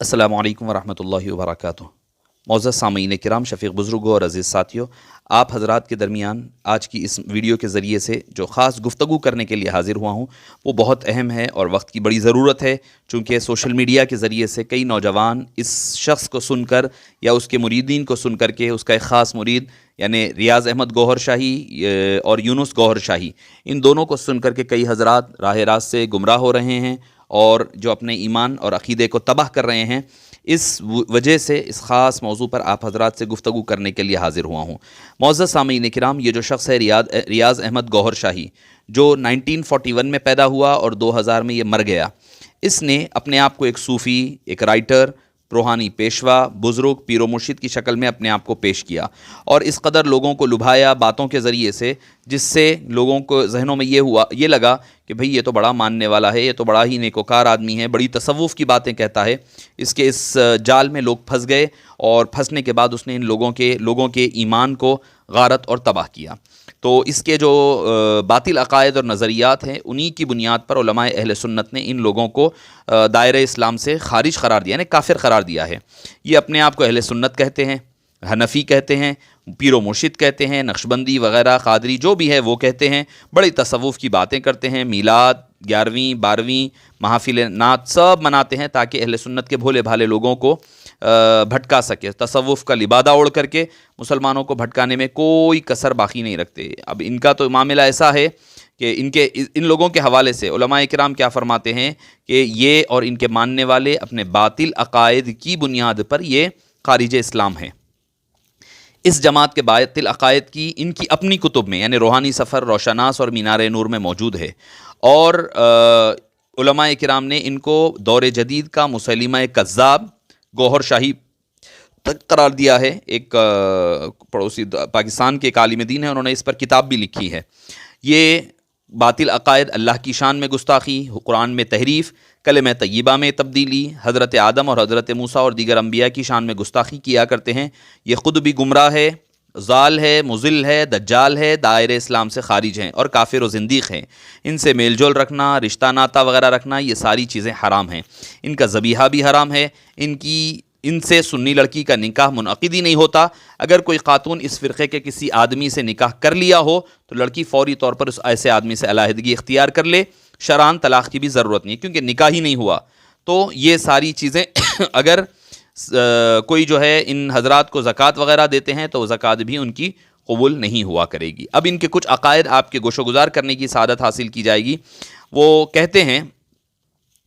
अस्सलामु अलैकुम वरहमतुल्लाहि वबरकातुहू। मौज़ूद सामीन किराम, शफ़ीक़ बुज़ुर्गों और अज़ीज़ साथियों, आप हज़रात के दरमियान आज की इस वीडियो के ज़रिए से जो ख़ास गुफ्तगू करने के लिए हाज़िर हुआ हूँ वो बहुत अहम है और वक्त की बड़ी ज़रूरत है। चूँकि सोशल मीडिया के ज़रिए से कई नौजवान इस शख्स को सुनकर या उसके मुरीदीन को सुन कर के, उसका एक ख़ास मुरीद यानी रियाज़ अहमद गौहर शाही और यूनुस गौहर शाही, इन दोनों को सुन कर के कई हज़रात राह रास्त से गुमराह हो रहे हैं और जो अपने ईमान और अक़ीदे को तबाह कर रहे हैं। इस वजह से इस ख़ास मौजू पर आप हज़रात से गुफ्तगू करने के लिए हाज़िर हुआ हूँ। मौज़ूद सामीन किराम, ये जो शख्स है रियाज़ अहमद गौहर शाही, जो 1941 में पैदा हुआ और 2000 में ये मर गया, इसने अपने आप को एक सूफ़ी, एक राइटर, रूहानी पेशवा, बुज़ुर्ग, पीर व मुर्शिद की शक्ल में अपने आप को पेश किया और इस कदर लोगों को लुभाया बातों के ज़रिए से, जिससे लोगों को जहनों में ये लगा कि भाई ये तो बड़ा मानने वाला है, ये तो बड़ा ही नेकोकार आदमी है, बड़ी तसव्वुफ़ की बातें कहता है। इसके इस जाल में लोग फंस गए और फंसने के बाद उसने इन लोगों के ईमान को गारत और तबाह किया। तो इसके जो बातिल अक़ायद और नज़रियात हैं, उन्हीं की बुनियाद पर उलमाए अहले सुन्नत ने इन लोगों को दायरे इस्लाम से खारिज करार दिया, यानी काफिर करार दिया है। ये अपने आप को अहले सुन्नत कहते हैं, हनफ़ी कहते हैं, पीर व मुर्शिद कहते हैं, नक्शबंदी वग़ैरह, क़ादरी जो भी है वो कहते हैं, बड़ी तसव्वुफ़ की बातें करते हैं, मीलाद, 11वीं 12वीं महफ़िल नात सब मनाते हैं ताकि अहले सुन्नत के भोले भाले लोगों को भटका सके। तसव्वुफ़ का लिबादा ओढ़ करके मुसलमानों को भटकाने में कोई कसर बाकी नहीं रखते। अब इनका तो मामला ऐसा है कि इन लोगों के हवाले से उलमाए किराम क्या फ़रमाते हैं कि ये और इनके मानने वाले अपने बातिल अक़ायद की बुनियाद पर ये ख़ारिज इस्लाम हैं। इस जमात के बातिल अक़ायद की इनकी अपनी कुतुब में यानी रूहानी सफ़र, रोशनास और मीनार नूर में मौजूद है और उलमाए किराम ने इनको दौर जदीद का मुसैलिमा कज़्ज़ाब गौहर शाही तक करार दिया है। एक पड़ोसी पाकिस्तान के एक आलिम दीन है, उन्होंने इस पर किताब भी लिखी है। ये बातिल अक़ायद अल्लाह की शान में गुस्ताखी, कुरान में तहरीफ़, कलमे तय्यबा में तब्दीली, हज़रत आदम और हज़रत मूसा और दीगर अम्बिया की शान में गुस्ताखी किया करते हैं। ये ख़ुद भी गुमराह है, ज़ाल है, मुज़िल है, दज्जाल है, दायरे इस्लाम से खारिज हैं और काफिर व ज़िंदीक़ हैं। इनसे मेल जोल रखना, रिश्ता नाता वगैरह रखना, ये सारी चीज़ें हराम हैं। इनका ज़बीहा भी हराम है। इनसे सुन्नी लड़की का निकाह मुनअक़िद ही नहीं होता। अगर कोई ख़ातून इस फ़िरक़े के किसी आदमी से निकाह कर लिया हो तो लड़की फ़ौरी तौर पर उस ऐसे आदमी से अलहदगी इख्तियार कर ले, शरआन तलाक़ की भी ज़रूरत नहीं, क्योंकि निकाह ही नहीं हुआ। तो ये सारी चीज़ें अगर कोई जो है इन हज़रात को ज़कात वग़ैरह देते हैं तो ज़कात भी उनकी कबूल नहीं हुआ करेगी। अब इनके कुछ अक़ायद आपके गोशोगुज़ार करने की सआदत हासिल की जाएगी। वो कहते हैं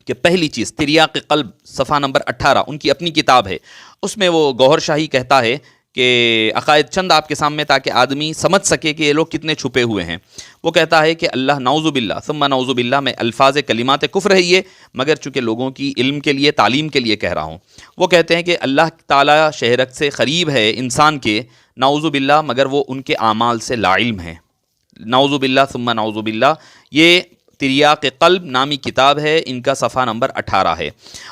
कि पहली चीज़ तिर्याक़ क़ल्ब, सफ़ा नंबर 18 उनकी अपनी किताब है, उसमें वो गौहर शाही कहता है कि अक़ायद चंद आपके सामने ताकि आदमी समझ सके कि ये लोग कितने छुपे हुए हैं। वो कहता है कि अल्लाह नाउज़ुबिल्लाह सुम्मा नाउज़ुबिल्लाह में अल्फाज़ कलिमात कुफ़्र है ये, मगर चूँकि लोगों की इल्म के लिए, तालीम के लिए कह रहा हूँ। वो कहते हैं कि अल्लाह ताला शहरत से क़रीब है इंसान के, नाउज़ुबिल्लाह, मगर वो उनके आमाल से लाइल्म है। नाउज़ुबिल्लाह सुम्मा नाउज़ुबिल्लाह, ये तिर्याक़ क़ल्ब नामी किताब है, इनका सफ़ा नंबर 18 है।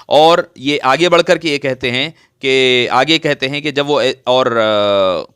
और ये आगे बढ़ कर के ये कहते हैं कि जब वो और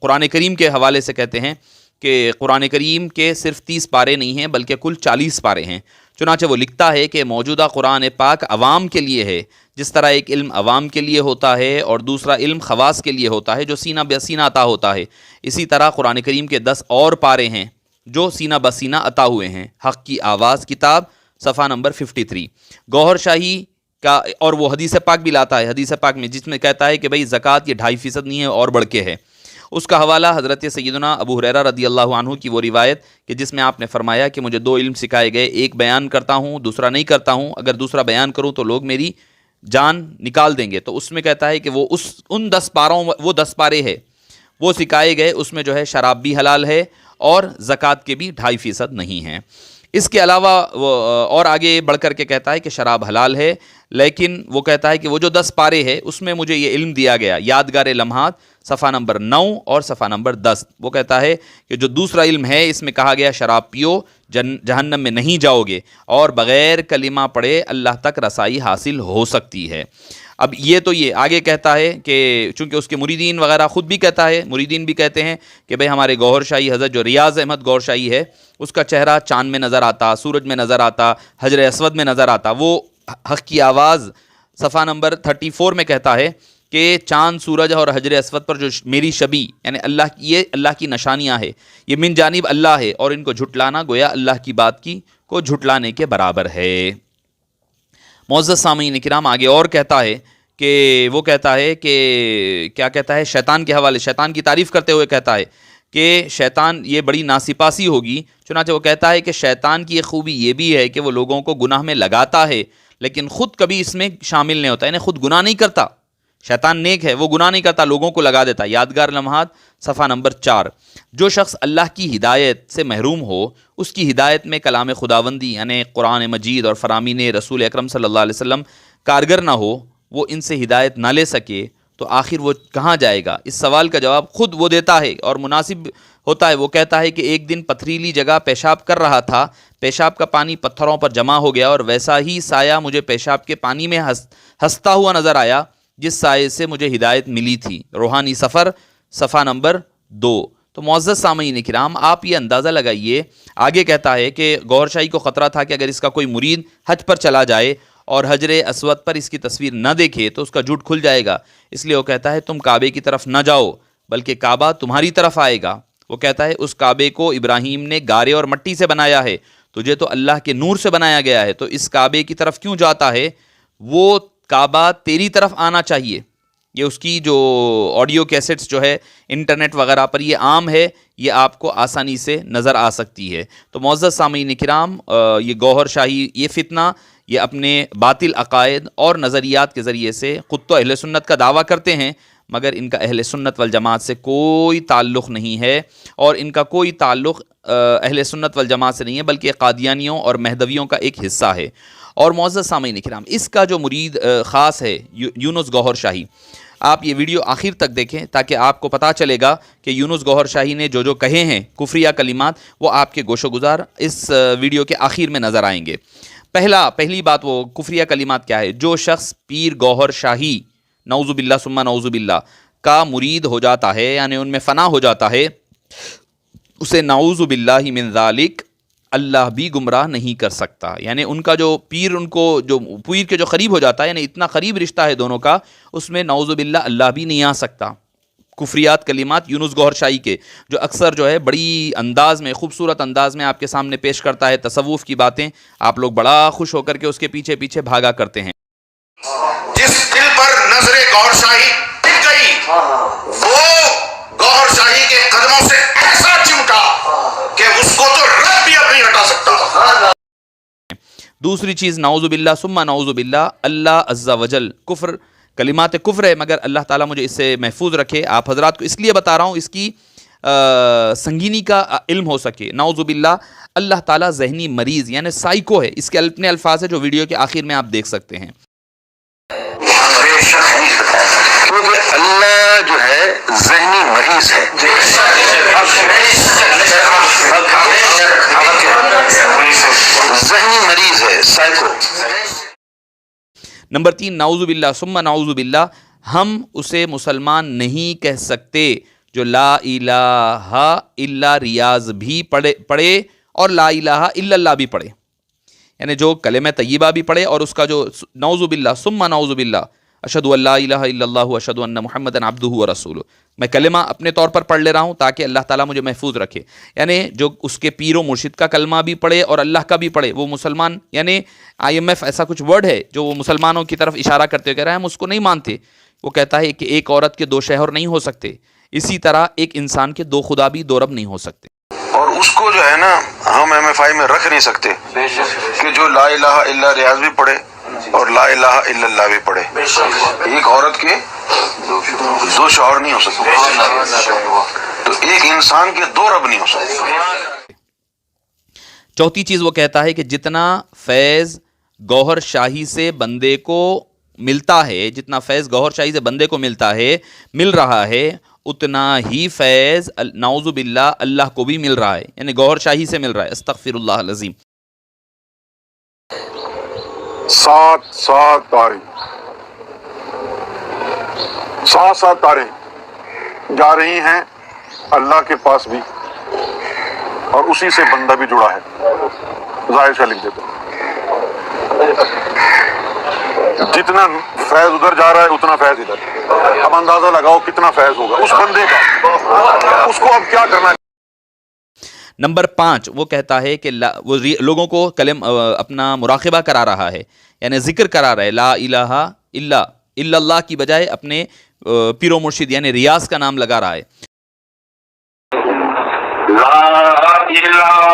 कुरान करीम के हवाले से कहते हैं कि कुरान करीम के सिर्फ 30 पारे नहीं हैं बल्कि कुल 40 पारे हैं। चुनांचे वो लिखता है कि मौजूदा कुरान पाक अवाम के लिए है, जिस तरह एक इल्म अवाम के लिए होता है और दूसरा इल्म खवास के लिए होता है जो सीना बसीना अता होता है, इसी तरह कुरान करीम के 10 और पारे हैं जो सीना बसीना अता हुए हैं। हक़ की आवाज़ किताब, सफ़ा नंबर 53। गौहर शाही का और वो हदीस पाक भी लाता है, हदीस पाक में जिसमें कहता है कि भाई ज़कात ये 2.5% नहीं है और बढ़ के है। उसका हवाला हज़रत सैयदना अबू हुरैरा रज़ियल्लाहु अन्हु की वो रिवायत कि जिसमें आपने फरमाया कि मुझे 2 इल्म सिखाए गए, एक बयान करता हूँ, दूसरा नहीं करता हूँ, अगर दूसरा बयान करूँ तो लोग मेरी जान निकाल देंगे। तो उसमें कहता है कि वो उन 10 पारों, वो 10 पारे है वो सिखाए गए, उसमें जो है शराब भी हलाल है और ज़कात के भी 2.5% नहीं हैं। इसके अलावा वो और आगे बढ़ कर के कहता है कि शराब हलाल है, लेकिन वो कहता है कि वो जो 10 पारे है उसमें मुझे ये इल्म दिया गया, यादगार लम्हात, सफ़ा नंबर 9 और सफ़ा नंबर 10। वो कहता है कि जो दूसरा इल्म है इसमें कहा गया शराब पियो, जहन्नम में नहीं जाओगे और बग़ैर कलिमा पढ़े अल्लाह तक रसाई हासिल हो सकती है। अब ये तो ये आगे कहता है कि चूँकि उसके मुरीदीन वगैरह ख़ुद भी कहता है, मुरीदीन भी कहते हैं कि भाई हमारे गौहर शाही हज़रत जो रियाज़ अहमद गौहर शाही है उसका चेहरा चाँद में नज़र आता, सूरज में नज़र आता, हजर अस्वद में नज़र आता। वो हक़ की आवाज़ صفحہ نمبر 34 میں کہتا ہے کہ چاند، سورج اور حجر اسود پر جو میری شبی یعنی اللہ کی نشانیاں ہے، یہ من جانب اللہ ہے، اور ان کو جھٹلانا گویا اللہ کی بات کو جھٹلانے کے برابر ہے۔ معزز سامعین کرام، آگے اور کہتا ہے کہ وہ کہتا ہے کہ کیا کہتا ہے، شیطان کے حوالے، شیطان کی تعریف کرتے ہوئے کہتا ہے کہ شیطان یہ بڑی ناسپاسی ہوگی، چنانچہ وہ کہتا ہے کہ شیطان کی ایک خوبی یہ بھی ہے کہ وہ لوگوں کو گناہ میں لگاتا ہے لیکن خود کبھی اس میں شامل نہیں ہوتا، یعنی خود گناہ نہیں کرتا۔ شیطان نیک ہے، وہ گناہ نہیں کرتا، لوگوں کو لگا دیتا۔ یادگار لمحات صفحہ نمبر 4۔ جو شخص اللہ کی ہدایت سے محروم ہو، اس کی ہدایت میں کلام خداوندی یعنی قرآن مجید اور فرامین رسول اکرم صلی اللہ علیہ وسلم کارگر نہ ہو، وہ ان سے ہدایت نہ لے سکے تو آخر وہ کہاں جائے گا؟ اس سوال کا جواب خود وہ دیتا ہے اور مناسب ہوتا ہے۔ وہ کہتا ہے کہ ایک دن پتھریلی جگہ پیشاب کر رہا تھا، پیشاب کا پانی پتھروں پر جمع ہو گیا اور ویسا ہی سایہ مجھے پیشاب کے پانی میں ہنستا ہوا نظر آیا جس سائے سے مجھے ہدایت ملی تھی۔ روحانی سفر صفحہ نمبر 2۔ تو معزز سامعین کرام، آپ یہ اندازہ لگائیے، آگے کہتا ہے کہ گوہر شاہی کو خطرہ تھا کہ اگر اس کا کوئی مرید حج پر چلا جائے اور حجر اسود پر اس کی تصویر نہ دیکھے تو اس کا جھوٹ کھل جائے گا، اس لیے وہ کہتا ہے تم کعبے کی طرف نہ جاؤ بلکہ کعبہ تمہاری طرف آئے گا۔ وہ کہتا ہے اس کعبے کو ابراہیم نے گارے اور مٹی سے بنایا ہے، تجھے تو اللہ کے نور سے بنایا گیا ہے، تو اس کعبے کی طرف کیوں جاتا ہے؟ وہ کعبہ تیری طرف آنا چاہیے۔ یہ اس کی جو آڈیو کیسٹس جو ہے انٹرنیٹ وغیرہ پر یہ عام ہے، یہ آپ کو آسانی سے نظر آ سکتی ہے۔ تو معزز سامعین کرام، یہ گوہر شاہی یہ فتنہ یہ اپنے باطل عقائد اور نظریات کے ذریعے سے خود تو اہل سنت کا دعویٰ کرتے ہیں مگر ان کا اہل سنت والجماعت سے کوئی تعلق نہیں ہے، اور ان کا کوئی تعلق اہل سنت والجماعت سے نہیں ہے بلکہ قادیانیوں اور مہدویوں کا ایک حصہ ہے۔ اور معزز سامعین کرام، اس کا جو مرید خاص ہے یونس گوہر شاہی، آپ یہ ویڈیو آخر تک دیکھیں تاکہ آپ کو پتہ چلے گا کہ یونس گوہر شاہی نے جو کہے ہیں کفریہ کلمات، وہ آپ کے گوش و گزار اس ویڈیو کے آخر میں نظر آئیں گے۔ پہلی بات، وہ کفریہ کلمات کیا ہے؟ جو شخص پیر گوہر شاہی نعوذ باللہ ثم نعوذ باللہ کا مرید ہو جاتا ہے، یعنی ان میں فنا ہو جاتا ہے، اسے نعوذ باللہ من ذالک اللہ بھی گمراہ نہیں کر سکتا۔ یعنی ان کا جو پیر، ان کو جو پیر کے جو قریب ہو جاتا ہے، یعنی اتنا قریب رشتہ ہے دونوں کا، اس میں نعوذ باللہ اللہ بھی نہیں آ سکتا۔ کفریات کلمات یونس گوہر شاہی کے جو اکثر جو ہے بڑی انداز میں، خوبصورت انداز میں آپ کے سامنے پیش کرتا ہے تصوف کی باتیں، آپ لوگ بڑا خوش ہو کر کے اس کے پیچھے پیچھے بھاگا کرتے ہیں۔ جس دل پر نظر گوہر شاہی ٹک گئی، وہ گوہر شاہی کے قدموں سے ایسا چمٹا کہ اس کو تو رب بھی اب نہیں ہٹا سکتا۔ دوسری چیز، نعوذ باللہ ثم نعوذ باللہ، اللہ عز وجل کفر، کلمات کفر ہے مگر اللہ تعالیٰ مجھے اس سے محفوظ رکھے۔ آپ حضرات کو اس لیے بتا رہا ہوں اس کی سنگینی کا علم ہو سکے۔ نعوذ باللہ، اللہ تعالیٰ ذہنی مریض یعنی سائیکو ہے، اس کے اپنے الفاظ ہے جو ویڈیو کے آخر میں آپ دیکھ سکتے ہیں۔ کیونکہ اللہ جو ہے ذہنی مریض ہے، ذہنی مریض ہے، سائیکو۔ نمبر 3، نعوذ باللہ ثم نعوذ باللہ، ہم اسے مسلمان نہیں کہہ سکتے جو لا الہ الا ریاض بھی پڑھے اور لا الہ الا اللہ بھی پڑھے، یعنی جو کلمہ طیبہ بھی پڑھے اور اس کا جو نعوذ باللہ ثم نعوذ باللہ اشہد ان لا الہ الا اللہ اشہد ان محمدًا عبدہ ورسولہ، میں کلمہ اپنے طور پر پڑھ لے رہا ہوں تاکہ اللہ تعالیٰ مجھے محفوظ رکھے، یعنی جو اس کے پیر و مرشد کا کلمہ بھی پڑھے اور اللہ کا بھی پڑھے، وہ مسلمان، یعنی IMF ایسا کچھ ورڈ ہے جو وہ مسلمانوں کی طرف اشارہ کرتے ہوئے کہہ رہا ہے ہم اس کو نہیں مانتے۔ وہ کہتا ہے کہ ایک عورت کے دو شوہر نہیں ہو سکتے، اسی طرح ایک انسان کے دو خدا بھی دو رب نہیں ہو سکتے، اور اس کو جو ہے نا ہم MFI میں رکھ نہیں سکتے کہ جو لا الہ الا ریاض بھی پڑھے اور لا الہ الا اللہ بھی پڑھے، ایک عورت کے دو شوہر نہیں ہو سکتے، تو ایک انسان کے دو رب نہیں ہو سکتے۔ چوتھی چیز وہ کہتا ہے کہ جتنا فیض گوہر شاہی سے بندے کو ملتا ہے، جتنا فیض گوہر شاہی سے بندے کو مل رہا ہے، اتنا ہی فیض نعوذ باللہ اللہ کو بھی مل رہا ہے، یعنی گوہر شاہی سے مل رہا ہے۔ استغفر اللہ العظیم۔ سات تاریں جا رہی ہیں اللہ کے پاس بھی، اور اسی سے بندہ بھی جڑا ہے۔ ظاہر شاہ لکھ دیتے ہیں जितना फैज उधर जा रहा है उतना फैज इधर, अब अंदाजा लगाओ कितना फैज होगा उस बंदे का, उसको अब क्या करना है। नंबर 5 वो कहता है कि वो लोगों को कलम अपना मुराक़बा करा रहा है, यानी ज़िक्र करा रहा है, ला इलाहा इल्लल्लाह की बजाय अपने पीरो मुर्शिद यानी रियाज का नाम लगा रहा है। ला इलाहा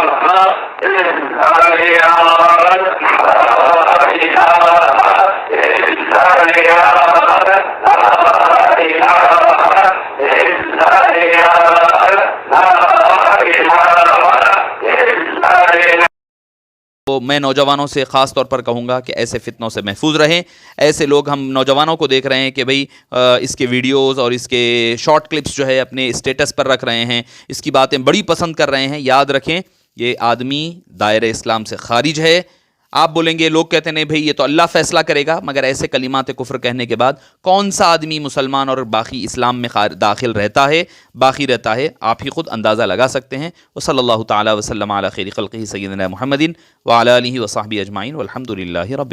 तो मैं नौजवानों से ख़ास तौर पर कहूँगा कि ऐसे फितनों से महफूज रहें। ऐसे लोग, हम नौजवानों को देख रहे हैं कि भाई इसके वीडियोस और इसके शॉर्ट क्लिप्स जो है अपने स्टेटस पर रख रहे हैं, इसकी बातें बड़ी पसंद कर रहे हैं। याद रखें ये आदमी दायरे इस्लाम से खारिज है। आप बोलेंगे, लोग कहते हैं नहीं भाई ये तो अल्लाह फ़ैसला करेगा, मगर ऐसे कलिमात कुफ्र कहने के बाद कौन सा आदमी मुसलमान और बाकी इस्लाम में दाखिल रहता है, बाकी रहता है, आप ही खुद अंदाज़ा लगा सकते हैं। वसल्लल्लाहु तआला वसल्लम अला खैरि खल्क़िही सय्यिदिना मुहम्मदिन व अला आलिहि व सहबिही अजमाइन वल्हम्दुलिल्लाहि रब्बिल